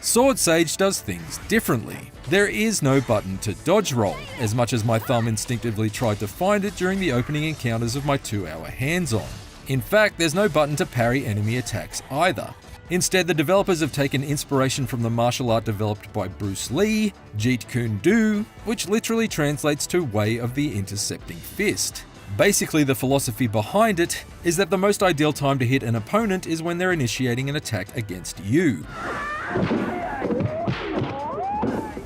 Sword Sage does things differently. There is no button to dodge roll, as much as my thumb instinctively tried to find it during the opening encounters of my 2-hour hands-on. In fact, there's no button to parry enemy attacks either. Instead, the developers have taken inspiration from the martial art developed by Bruce Lee, Jeet Kune Do, which literally translates to Way of the Intercepting Fist. Basically, the philosophy behind it is that the most ideal time to hit an opponent is when they're initiating an attack against you.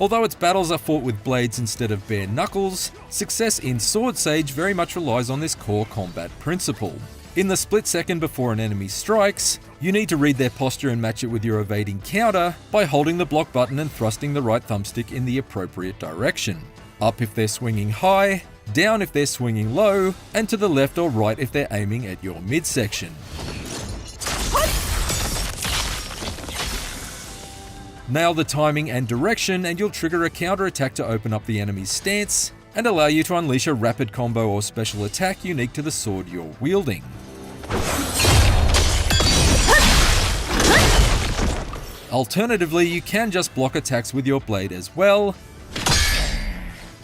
Although its battles are fought with blades instead of bare knuckles, success in Sword Sage very much relies on this core combat principle. In the split second before an enemy strikes, you need to read their posture and match it with your evading counter by holding the block button and thrusting the right thumbstick in the appropriate direction. Up if they're swinging high, down if they're swinging low, and to the left or right if they're aiming at your midsection. Nail the timing and direction and you'll trigger a counter attack to open up the enemy's stance and allow you to unleash a rapid combo or special attack unique to the sword you're wielding. Alternatively, you can just block attacks with your blade as well,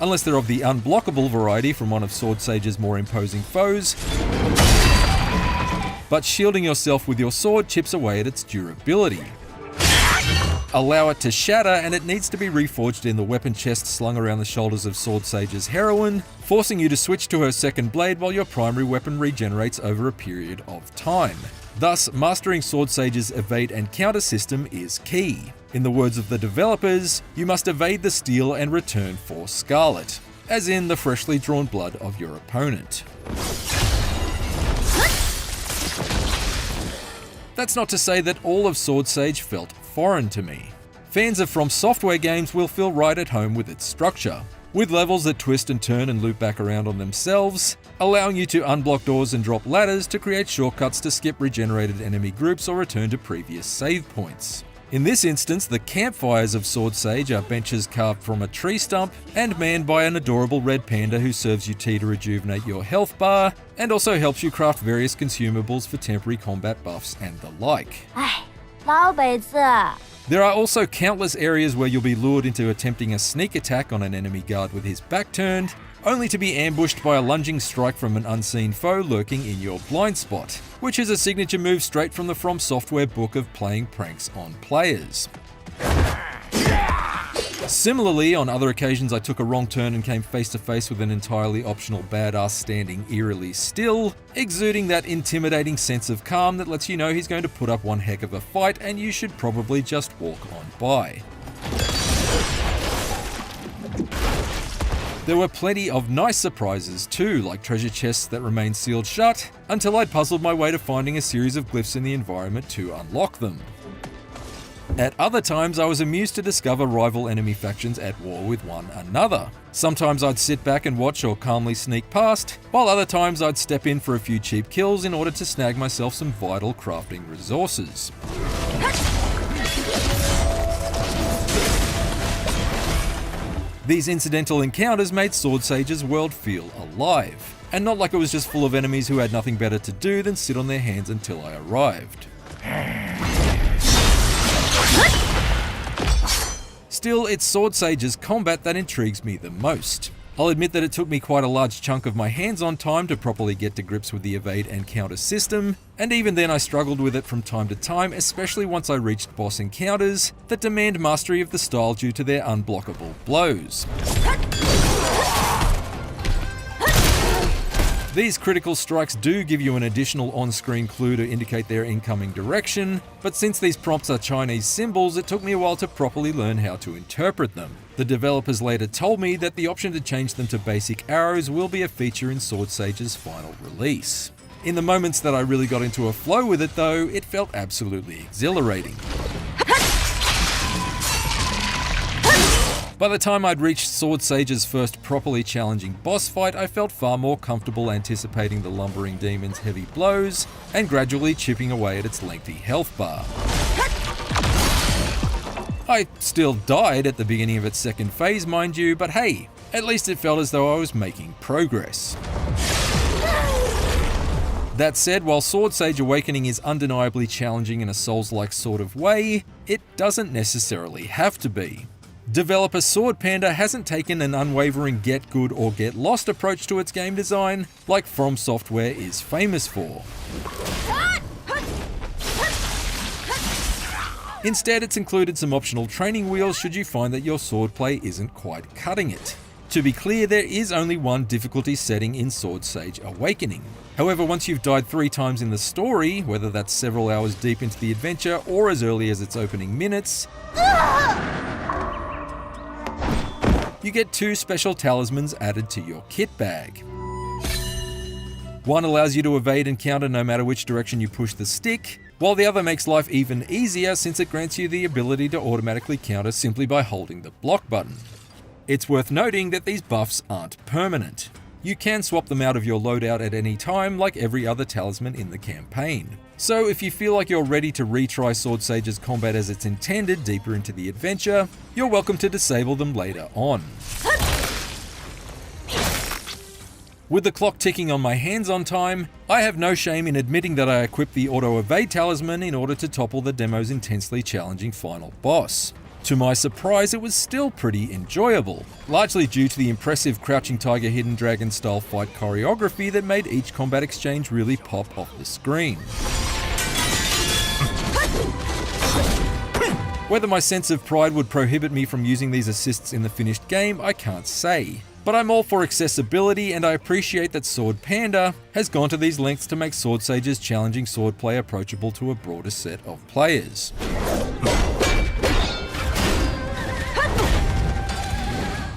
unless they're of the unblockable variety from one of Sword Sage's more imposing foes, but shielding yourself with your sword chips away at its durability. Allow it to shatter and it needs to be reforged in the weapon chest slung around the shoulders of Sword Sage's heroine, forcing you to switch to her second blade while your primary weapon regenerates over a period of time. Thus, mastering Sword Sage's evade and counter system is key. In the words of the developers, you must evade the steel and return for scarlet, as in the freshly drawn blood of your opponent. That's not to say that all of Sword Sage felt foreign to me. Fans of From Software games will feel right at home with its structure, with levels that twist and turn and loop back around on themselves, allowing you to unblock doors and drop ladders to create shortcuts to skip regenerated enemy groups or return to previous save points. In this instance, the campfires of Sword Sage are benches carved from a tree stump and manned by an adorable red panda who serves you tea to rejuvenate your health bar and also helps you craft various consumables for temporary combat buffs and the like. There are also countless areas where you'll be lured into attempting a sneak attack on an enemy guard with his back turned, only to be ambushed by a lunging strike from an unseen foe lurking in your blind spot, which is a signature move straight from the From Software book of playing pranks on players. Similarly, on other occasions I took a wrong turn and came face to face with an entirely optional badass standing eerily still, exuding that intimidating sense of calm that lets you know he's going to put up one heck of a fight and you should probably just walk on by. There were plenty of nice surprises too, like treasure chests that remained sealed shut, until I'd puzzled my way to finding a series of glyphs in the environment to unlock them. At other times, I was amused to discover rival enemy factions at war with one another. Sometimes I'd sit back and watch or calmly sneak past, while other times I'd step in for a few cheap kills in order to snag myself some vital crafting resources. These incidental encounters made Sword Sage's world feel alive, and not like it was just full of enemies who had nothing better to do than sit on their hands until I arrived. Still, it's Sword Sage's combat that intrigues me the most. I'll admit that it took me quite a large chunk of my hands-on time to properly get to grips with the evade and counter system, and even then I struggled with it from time to time, especially once I reached boss encounters that demand mastery of the style due to their unblockable blows. These critical strikes do give you an additional on-screen clue to indicate their incoming direction, but since these prompts are Chinese symbols, it took me a while to properly learn how to interpret them. The developers later told me that the option to change them to basic arrows will be a feature in Sword Sage's final release. In the moments that I really got into a flow with it though, it felt absolutely exhilarating. By the time I'd reached Sword Sage's first properly challenging boss fight, I felt far more comfortable anticipating the lumbering demon's heavy blows and gradually chipping away at its lengthy health bar. I still died at the beginning of its second phase, mind you, but hey, at least it felt as though I was making progress. That said, while Sword Sage Awakening is undeniably challenging in a Souls-like sort of way, it doesn't necessarily have to be. Developer Sword Panda hasn't taken an unwavering get good or get lost approach to its game design like From Software is famous for. Instead, it's included some optional training wheels should you find that your swordplay isn't quite cutting it. To be clear, there is only one difficulty setting in Sword Sage Awakening. However, once you've died 3 times in the story, whether that's several hours deep into the adventure or as early as its opening minutes, you get 2 special talismans added to your kit bag. One allows you to evade and counter no matter which direction you push the stick, while the other makes life even easier since it grants you the ability to automatically counter simply by holding the block button. It's worth noting that these buffs aren't permanent. You can swap them out of your loadout at any time like every other talisman in the campaign. So if you feel like you're ready to retry Sword Sage's combat as it's intended deeper into the adventure, you're welcome to disable them later on. With the clock ticking on my hands-on time, I have no shame in admitting that I equipped the auto-evade talisman in order to topple the demo's intensely challenging final boss. To my surprise, it was still pretty enjoyable, largely due to the impressive Crouching Tiger Hidden Dragon style fight choreography that made each combat exchange really pop off the screen. Whether my sense of pride would prohibit me from using these assists in the finished game, I can't say. But I'm all for accessibility, and I appreciate that Sword Panda has gone to these lengths to make Sword Sage's challenging swordplay approachable to a broader set of players.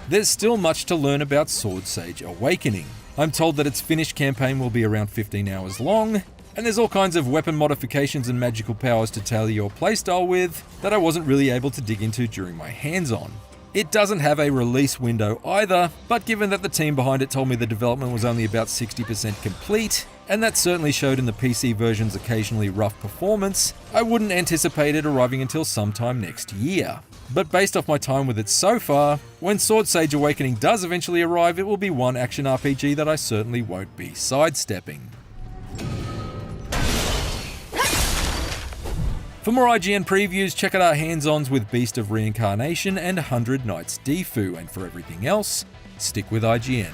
There's still much to learn about Sword Sage Awakening. I'm told that its finished campaign will be around 15 hours long, and there's all kinds of weapon modifications and magical powers to tailor your playstyle with that I wasn't really able to dig into during my hands-on. It doesn't have a release window either, but given that the team behind it told me the development was only about 60% complete, and that certainly showed in the PC version's occasionally rough performance, I wouldn't anticipate it arriving until sometime next year. But based off my time with it so far, when Sword Sage Awakening does eventually arrive, it will be one action RPG that I certainly won't be sidestepping. For more IGN previews, check out our hands-ons with Beast of Reincarnation and 100 Nights Defu, and for everything else, stick with IGN.